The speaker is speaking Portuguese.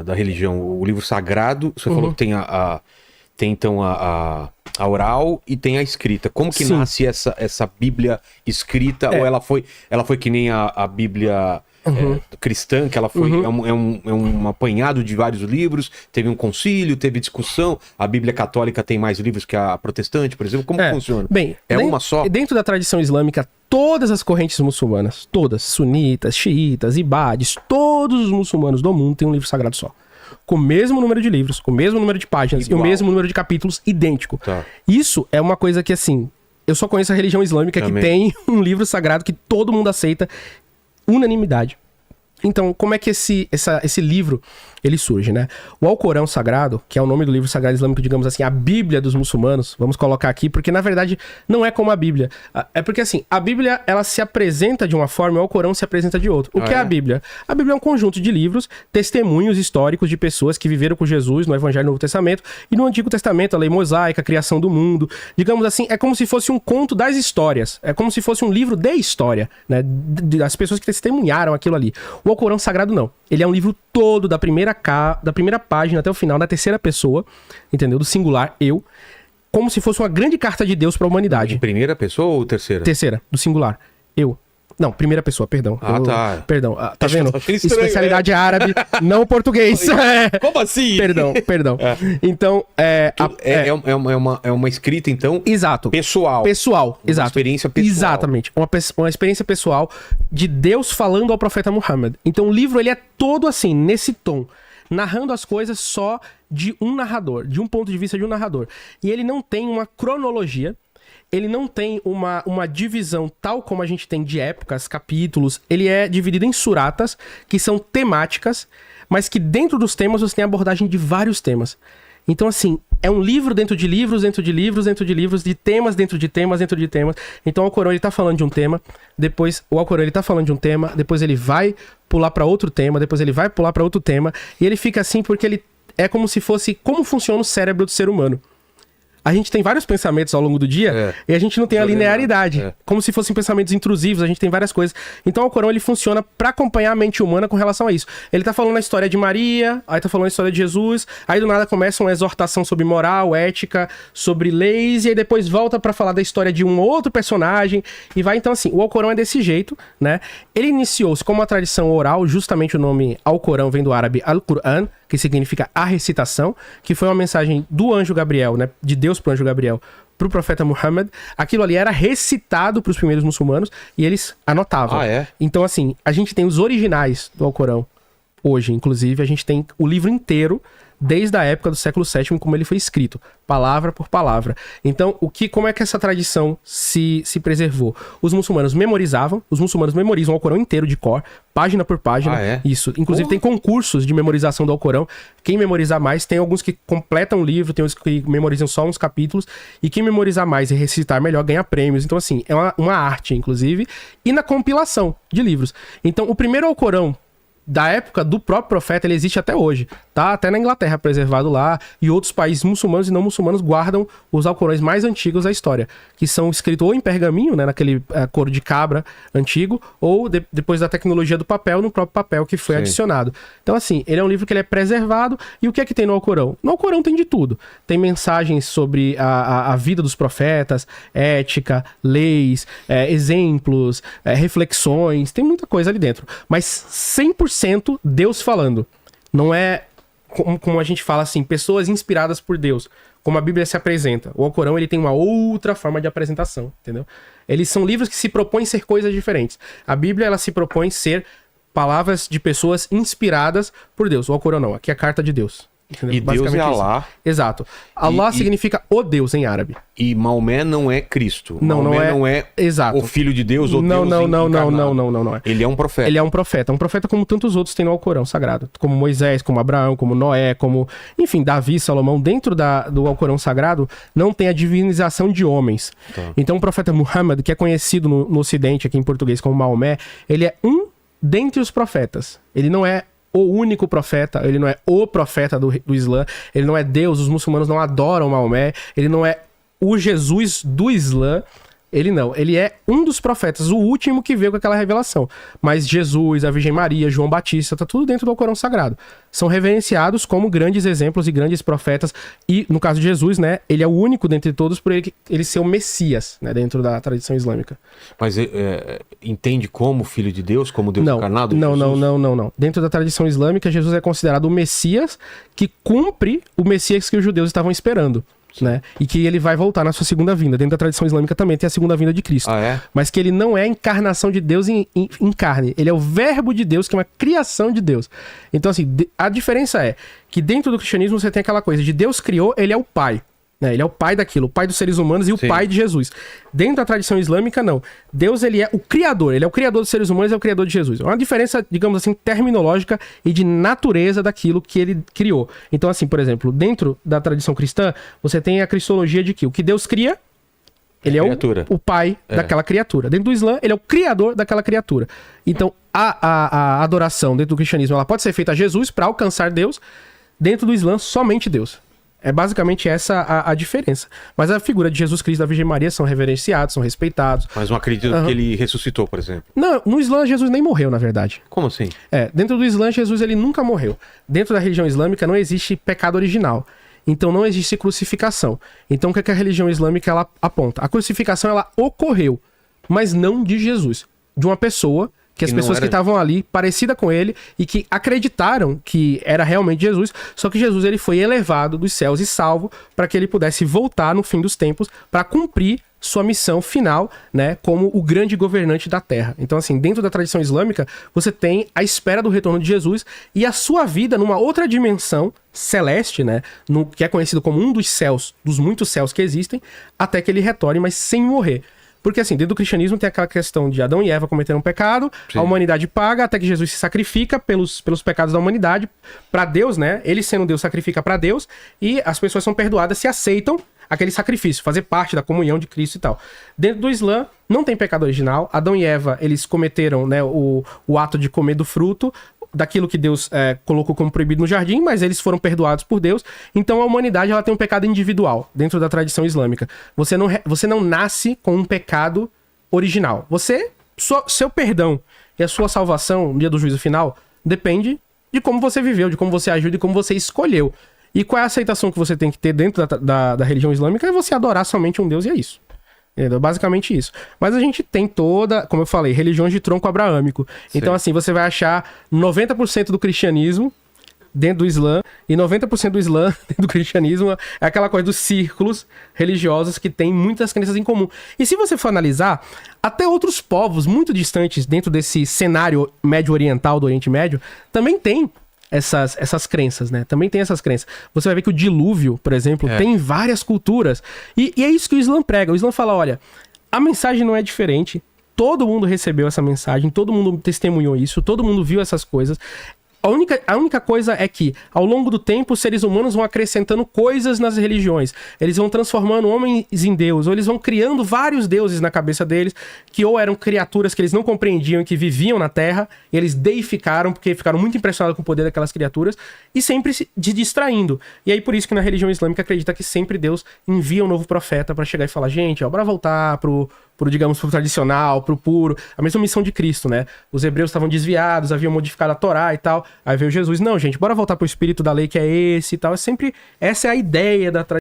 da religião, o livro sagrado, você falou que tem então a oral e tem a escrita. Como que nasce essa Bíblia escrita? Ou ela foi que nem a Bíblia cristã, que ela foi um apanhado de vários livros, teve um concílio, teve discussão. A Bíblia católica tem mais livros que a protestante, por exemplo. Como funciona? Bem, uma só? Dentro da tradição islâmica, todas as correntes muçulmanas, todas, sunitas, xiitas, ibades, todos os muçulmanos do mundo têm um livro sagrado só. Com o mesmo número de livros, com o mesmo número de páginas e o mesmo número de capítulos idêntico. Tá. Isso é uma coisa que, assim, eu só conheço a religião islâmica que tem um livro sagrado que todo mundo aceita, unanimidade. Então, como é que esse livro, ele surge, né? O Alcorão Sagrado, que é o nome do livro sagrado islâmico, digamos assim, a Bíblia dos muçulmanos, vamos colocar aqui, porque na verdade não é como a Bíblia. É porque assim, a Bíblia, ela se apresenta de uma forma e o Alcorão se apresenta de outra. O que é a Bíblia? A Bíblia é um conjunto de livros, testemunhos históricos de pessoas que viveram com Jesus no Evangelho do Novo Testamento e no Antigo Testamento, a lei mosaica, a criação do mundo. Digamos assim, é como se fosse um conto das histórias. É como se fosse um livro de história, né? Das pessoas que testemunharam aquilo ali. O Alcorão Sagrado não. Ele é um livro todo, da primeira página até o final, da terceira pessoa, entendeu? Do singular, eu. Como se fosse uma grande carta de Deus para a humanidade. Em primeira pessoa ou terceira? Terceira, do singular, eu. Não, primeira pessoa, perdão. Tá. Perdão, tá vendo? Especialidade árabe, não português. Como assim? Perdão. Então, é uma escrita, então... Exato. Pessoal. Exato. Uma experiência pessoal. Exatamente. Uma experiência pessoal de Deus falando ao profeta Muhammad. Então, o livro, ele é todo assim, nesse tom. Narrando as coisas só de um narrador, de um ponto de vista de um narrador. E ele não tem uma cronologia, ele não tem uma divisão tal como a gente tem de épocas, capítulos. Ele é dividido em suratas, que são temáticas, mas que dentro dos temas você tem abordagem de vários temas. Então, assim, é um livro dentro de livros, dentro de livros, dentro de livros, de temas dentro de temas, dentro de temas. Então, o Alcorão, ele tá falando de um tema, depois o Alcorão, ele tá falando de um tema, depois ele vai pular para outro tema, depois ele vai pular para outro tema, e ele fica assim porque ele é como se fosse como funciona o cérebro do ser humano. A gente tem vários pensamentos ao longo do dia e a gente não tem a linearidade. Como se fossem pensamentos intrusivos, a gente tem várias coisas. Então o Alcorão, ele funciona pra acompanhar a mente humana com relação a isso. Ele tá falando a história de Maria, aí tá falando a história de Jesus, aí do nada começa uma exortação sobre moral, ética, sobre leis, e aí depois volta pra falar da história de um outro personagem, e vai. Então assim, o Alcorão é desse jeito, né? Ele iniciou-se como uma tradição oral, justamente o nome Alcorão vem do árabe Al-Qur'an, que significa a recitação, que foi uma mensagem do anjo Gabriel, né? De Deus pro anjo Gabriel, pro profeta Muhammad. Aquilo ali era recitado pros primeiros muçulmanos e eles anotavam. Então, assim, a gente tem os originais do Alcorão hoje, inclusive, a gente tem o livro inteiro desde a época do século VII, como ele foi escrito, palavra por palavra. Então, como é que essa tradição se preservou? Os muçulmanos memorizavam, os muçulmanos memorizam o Alcorão inteiro de cor, página por página. Isso. Inclusive, tem concursos de memorização do Alcorão. Quem memorizar mais, tem alguns que completam o livro, tem uns que memorizam só uns capítulos, e quem memorizar mais e recitar melhor ganha prêmios. Então, assim, é uma arte, inclusive, e na compilação de livros. Então, o primeiro Alcorão da época do próprio profeta, ele existe até hoje. Tá até na Inglaterra preservado lá, e outros países muçulmanos e não muçulmanos guardam os alcorões mais antigos da história, que são escritos ou em pergaminho, né, naquele couro de cabra antigo, ou depois da tecnologia do papel, no próprio papel que foi adicionado. Então, assim, ele é um livro que ele é preservado. E o que é que tem no Alcorão? No Alcorão tem de tudo. Tem mensagens sobre a vida dos profetas, ética, leis, exemplos, reflexões, tem muita coisa ali dentro. Mas 100% Deus falando. Não é como a gente fala assim, pessoas inspiradas por Deus, como a Bíblia se apresenta. O Alcorão, ele tem uma outra forma de apresentação, entendeu? Eles são livros que se propõem ser coisas diferentes. A Bíblia, ela se propõe ser palavras de pessoas inspiradas por Deus. O Alcorão não, aqui é a carta de Deus. Entendeu? E Deus é Allah. Exato. Allah significa o Deus em árabe. E Maomé não é Cristo. Maomé não é o Filho de Deus ou Deus encarnado. Não é. Ele é um profeta. Ele é um profeta. Um profeta como tantos outros tem no Alcorão Sagrado. Como Moisés, como Abraão, como Noé, como... Enfim, Davi, Salomão. Dentro do Alcorão Sagrado não tem a divinização de homens. Tá. Então o profeta Muhammad, que é conhecido no Ocidente, aqui em português, como Maomé, ele é um dentre os profetas. Ele não é o único profeta, ele não é o profeta do Islã, ele não é Deus, os muçulmanos não adoram Maomé, ele não é o Jesus do Islã, Ele não. Ele é um dos profetas, o último que veio com aquela revelação. Mas Jesus, a Virgem Maria, João Batista, tá tudo dentro do Alcorão Sagrado. São reverenciados como grandes exemplos e grandes profetas. E, no caso de Jesus, né, ele é o único dentre todos por ele ser o Messias, né, dentro da tradição islâmica. Mas entende como filho de Deus, como Deus encarnado? Não. Dentro da tradição islâmica, Jesus é considerado o Messias que cumpre o Messias que os judeus estavam esperando. Né? E que ele vai voltar na sua segunda vinda. Dentro da tradição islâmica também tem a segunda vinda de Cristo. Mas que ele não é a encarnação de Deus em carne. Ele é o verbo de Deus, que é uma criação de Deus. Então, assim, a diferença é que dentro do cristianismo você tem aquela coisa de Deus criou, ele é o pai. Né? Ele é o pai daquilo, o pai dos seres humanos e o pai de Jesus. Dentro da tradição islâmica, não. Deus, ele é o criador. Ele é o criador dos seres humanos e é o criador de Jesus. É uma diferença, digamos assim, terminológica e de natureza daquilo que ele criou. Então, assim, por exemplo, dentro da tradição cristã, você tem a cristologia de que o que Deus cria, ele é o pai daquela criatura. Dentro do Islã, ele é o criador daquela criatura. Então, a adoração dentro do cristianismo, ela pode ser feita a Jesus para alcançar Deus. Dentro do Islã, somente Deus. É basicamente essa a diferença. Mas a figura de Jesus Cristo e da Virgem Maria são reverenciados, são respeitados. Mas não acredito que ele ressuscitou, por exemplo. Não, no Islã Jesus nem morreu, na verdade. Como assim? Dentro do Islã Jesus ele nunca morreu. Dentro da religião islâmica não existe pecado original. Então não existe crucificação. Então o que a religião islâmica ela aponta? A crucificação ela ocorreu, mas não de Jesus. De uma pessoa que as pessoas que estavam ali, parecida com ele, e que acreditaram que era realmente Jesus, só que Jesus ele foi elevado dos céus e salvo para que ele pudesse voltar no fim dos tempos para cumprir sua missão final, né, como o grande governante da Terra. Então, assim, dentro da tradição islâmica, você tem a espera do retorno de Jesus e a sua vida numa outra dimensão celeste, né, que é conhecido como um dos céus, dos muitos céus que existem, até que ele retorne, mas sem morrer. Porque assim, dentro do cristianismo tem aquela questão de Adão e Eva cometeram um pecado, a humanidade paga até que Jesus se sacrifica pelos pecados da humanidade para Deus, né? Ele sendo Deus sacrifica para Deus e as pessoas são perdoadas se aceitam aquele sacrifício, fazer parte da comunhão de Cristo e tal. Dentro do Islã não tem pecado original. Adão e Eva, eles cometeram, né, o ato de comer do fruto daquilo que Deus colocou como proibido no jardim, mas eles foram perdoados por Deus. Então a humanidade ela tem um pecado individual dentro da tradição islâmica. Você não nasce com um pecado original. Seu perdão e a sua salvação no dia do juízo final depende de como você viveu, de como você agiu, de como você escolheu. E qual é a aceitação que você tem que ter dentro da religião islâmica? É você adorar somente um Deus e é isso. Entendeu? Basicamente isso. Mas a gente tem como eu falei, religiões de tronco abraâmico. Sim. Então, assim, você vai achar 90% do cristianismo dentro do Islã e 90% do Islã dentro do cristianismo é aquela coisa dos círculos religiosos que tem muitas crenças em comum. E se você for analisar, até outros povos muito distantes dentro desse cenário médio-oriental do Oriente Médio também tem essas crenças, né? Também tem essas crenças. Você vai ver que o dilúvio, por exemplo, tem várias culturas. E é isso que o Islã prega. O Islã fala, olha, a mensagem não é diferente. Todo mundo recebeu essa mensagem, todo mundo testemunhou isso, todo mundo viu essas coisas. A única coisa é que, ao longo do tempo, os seres humanos vão acrescentando coisas nas religiões. Eles vão transformando homens em deus, ou eles vão criando vários deuses na cabeça deles, que ou eram criaturas que eles não compreendiam e que viviam na Terra, e eles deificaram, porque ficaram muito impressionados com o poder daquelas criaturas, e sempre se distraindo. E aí, por isso que na religião islâmica acredita que sempre Deus envia um novo profeta para chegar e falar, gente, bora voltar pro tradicional, pro puro, a mesma missão de Cristo, né? Os hebreus estavam desviados, haviam modificado a Torá e tal. Aí veio Jesus, não, gente, bora voltar pro espírito da lei que é esse e tal. Essa é a ideia da tradição.